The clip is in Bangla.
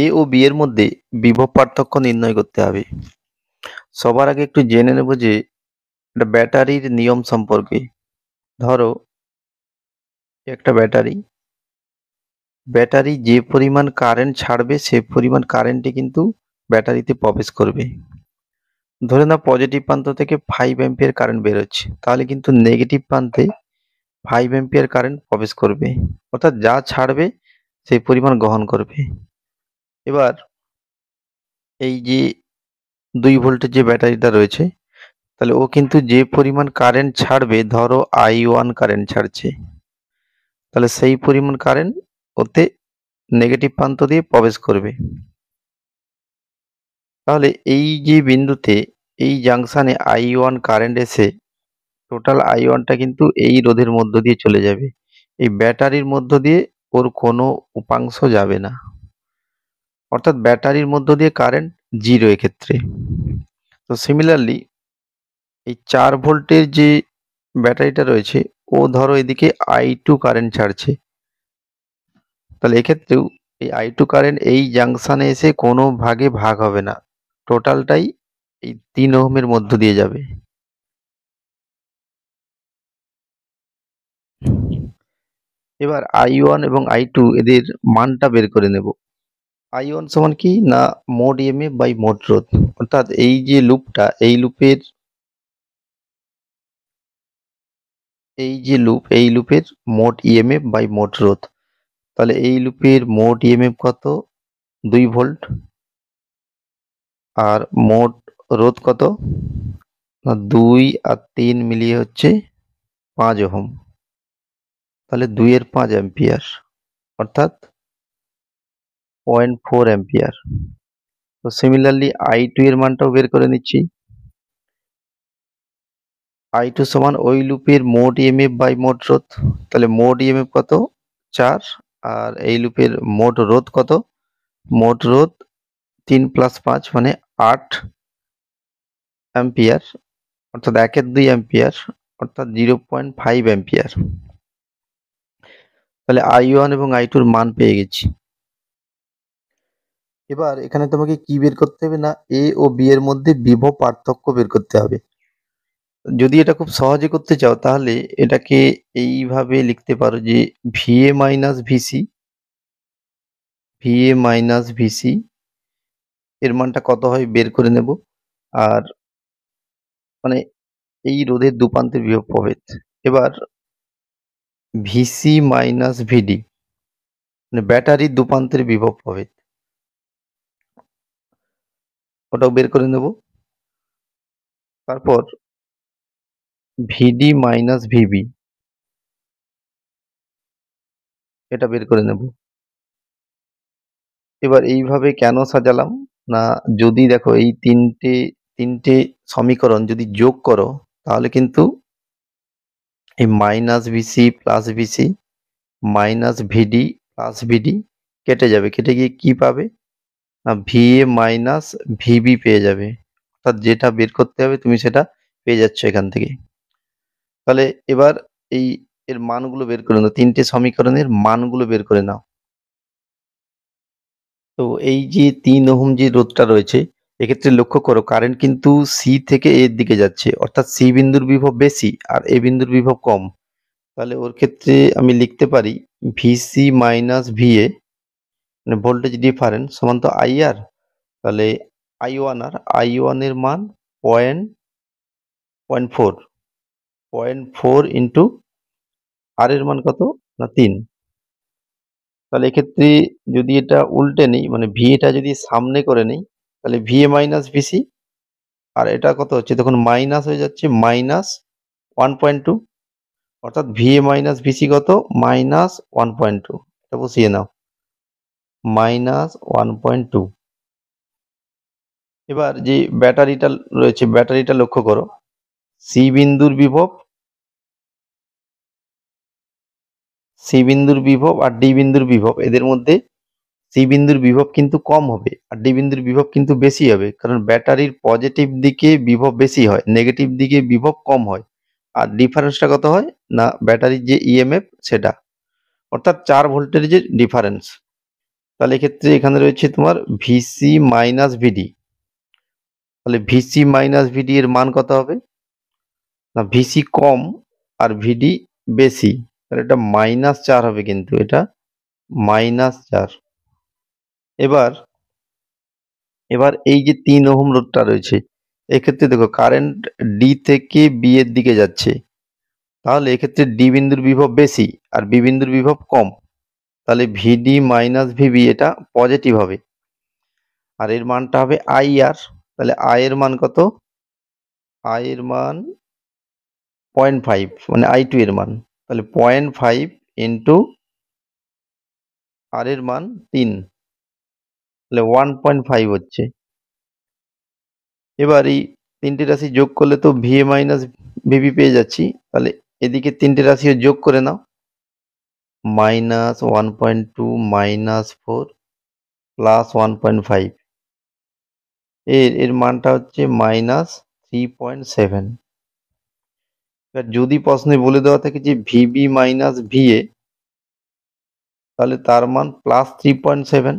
এ ও বি এর মধ্যে বিভব পার্থক্য নির্ণয় করতে হবে। সবার আগে একটু জেনে নেব যে একটা ব্যাটারির নিয়ম সম্পর্কে। ধরো একটা ব্যাটারি যে পরিমাণ কারেন্ট ছাড়বে সে পরিমাণ কারেন্টই কিন্তু ব্যাটারিতে প্রবেশ করবে। ধরে নাও পজিটিভ প্রান্ত থেকে 5 অ্যাম্পিয়ার কারেন্ট বেরোচ্ছে, তাহলে কিন্তু নেগেটিভ প্রান্তে 5 অ্যাম্পিয়ার কারেন্ট প্রবেশ করবে, অর্থাৎ যা ছাড়বে সেই পরিমাণ গ্রহণ করবে। এবার এই যে 2 ভোল্টের যে ব্যাটারিটা রয়েছে, তাহলে ও কিন্তু যে পরিমাণ কারেন্ট ছাড়বে, ধরো I1 কারেন্ট ছাড়ছে, তাহলে সেই পরিমাণ কারেন্ট ওতে নেগেটিভ প্রান্ত দিয়ে প্রবেশ করবে। তাহলে এই যে বিন্দুতে এই জাংশনে I1 কারেন্ট এসে টোটাল I1টা কিন্তু এই রোধের মধ্য দিয়ে চলে যাবে। এই ব্যাটারির মধ্য দিয়ে ওর কোনো উপাংশ যাবে না, অর্থাৎ ব্যাটারির মধ্য দিয়ে কারেন্ট 0 এক্ষেত্রে। তো সিমিলারলি এই 4 ভোল্টের যে ব্যাটারিটা রয়েছে, ও ধরো এদিকে I2 কারেন্ট ছাড়ছে, তাহলে এক্ষেত্রেও এই I2 কারেন্ট এই জাংশনে এসে কোনো ভাগে ভাগ হবে না, টোটালটাই এই 3 ওহমের মধ্য দিয়ে যাবে। এবার I1 এবং I2 এদের মানটা বের করে নেব। I1 সমান কি না মোড ইএমএফ বাই মোড রোধ, অর্থাৎ এই যে লুপটা, এই লুপের মোড ইএমএফ বাই মোড রোধ। তাহলে এই লুপের মোড ইএমএফ কত? 2 ভোল্ট। আর মোড রোধ কত? 2 আর 3 মিলিয়ে হচ্ছে 5 ওহম। তাহলে 2 এর 5 অ্যাম্পিয়ার, অর্থাৎ 0.4 অ্যাম্পিয়ার। তো সিমিলারলি I2 এর মানটাও বের করে নিচ্ছি। I2 সমান ওই লুপের মোড ইএমএফ বাই মোড রোধ। তাহলে মোড ইএমএফ কত? 4। আর এই লুপের মোড রোধ কত? মোড রোধ 3 প্লাস 5 মানে 8 অ্যাম্পিয়ার, অর্থাৎ 1/2 অ্যাম্পিয়ার, অর্থাৎ 0.5 অ্যাম্পিয়ার। তাহলে I1 এবং I2 এর মান পেয়ে গেছি। এবার এখানে তোমাকে কি বের করতে হবে না এ ও বি এর মধ্যে বিভব পার্থক্য বের করতে হবে। যদি এটা খুব সহজে করতে চাও তাহলে এটাকে এইভাবে লিখতে পারো যে VA মাইনাস ভিসি এর মানটা কত হয় বের করে নেব। আর মানে এই রোধের দুপ্রান্তের বিভব প্রভেদ। এবার ভিসি মাইনাস ভিডি মানে ব্যাটারির দুপ্রান্তের বিভব প্রভেদ, ওটাও বের করে নেব। তারপর ভিডি মাইনাস ভিবি এটা বের করে নেব। এবার এইভাবে কেন সাজালাম না, যদি দেখো এই তিনটে সমীকরণ যদি যোগ করো তাহলে কিন্তু এই minus VC plus VC minus VD plus VD কেটে যাবে, কেটে গিয়ে কি পাবে না ভিএ মাইনাস ভিবি পেয়ে যাবে, অর্থাৎ যেটা বের করতে হবে তুমি সেটা পেয়ে যাচ্ছ এখান থেকে। তাহলে এবার এই এর মানগুলো বের করে নাও, তিনটে সমীকরণের মানগুলো বের করে নাও। তো এই যে 3 ওহম যে রোধটা রয়েছে, এক্ষেত্রে লক্ষ্য করো কারেন্ট কিন্তু সি থেকে এর দিকে যাচ্ছে, অর্থাৎ সি বিন্দুর বিভব বেশি আর এ বিন্দুর বিভব কম। তাহলে ওর ক্ষেত্রে আমি লিখতে পারি ভিসি মাইনাস ভিএ মানে ভোল্টেজ ডিফারেন্স সমান তো আইআর। তাহলে I1 এর মান 0.4 ইন্টু আর এর মান কত না 3। তাহলে এক্ষেত্রে যদি এটা উল্টে নেই মানে ভিএটা যদি সামনে করে নেই, তাহলে ভিএ মাইনাস ভিসি, আর এটা কত হচ্ছে তখন মাইনাস হয়ে যাচ্ছে মাইনাস 1.2, অর্থাৎ ভিএ মাইনাস ভিসি কত মাইনাস 1.2। এটা বসিয়ে নাও মাইনাস 1.2। এবার যে ব্যাটারিটা রয়েছে ব্যাটারিটা লক্ষ্য করো, সি বিন্দুর বিভব আর ডি বিন্দুর বিভব, এদের মধ্যে সি বিন্দুর বিভব কিন্তু কম হবে আর ডি বিন্দুর বিভব কিন্তু বেশি হবে, কারণ ব্যাটারির পজিটিভ দিকে বিভব বেশি হয়, নেগেটিভ দিকে বিভব কম হয়। আর ডিফারেন্সটা কত হয় না ব্যাটারির যে ইএমএফ সেটা, অর্থাৎ 4 ভোল্টের যে ডিফারেন্স। তাহলে এক্ষেত্রে এখানে রয়েছে তোমার ভিসি মাইনাস ভিডি। তাহলে ভিসি মাইনাস ভিডি এর মান কত হবে? না, ভিসি কম আর ভিডি বেশি, তাহলে এটা -4 হবে, কিন্তু এটা -4। এবার এবার এই যে 3 ওহম রোধটা রয়েছে, এক্ষেত্রে দেখো কারেন্ট ডি থেকে বি এর দিকে যাচ্ছে, তাহলে এক্ষেত্রে ডি বিন্দুর বিভব বেশি আর বি বিন্দুর বিভব কম, তাহলে ভিডি মাইনাস ভিবি এটা পজিটিভ হবে। আর এর মানটা হবে আই আর। তাহলে আই এর মান কত? আই এর মান 0.5, মানে আই টু এর মান। তাহলে 0.5 ইন্টু আর এর মান 3, তাহলে 1.5 হচ্ছে। এবার এই তিনটে রাশি যোগ করলে তো ভিএ মাইনাস ভিবি পেয়ে যাচ্ছি, তাহলে এদিকে তিনটে রাশিও যোগ করে নাও। -1.2 -4 প্লাস 1.5, এর মানটা হচ্ছে -3.7। এবার যদি প্রশ্নে বলে দেওয়া থাকে যে ভিবি মাইনাস ভিএ, তাহলে তার মান +3.7।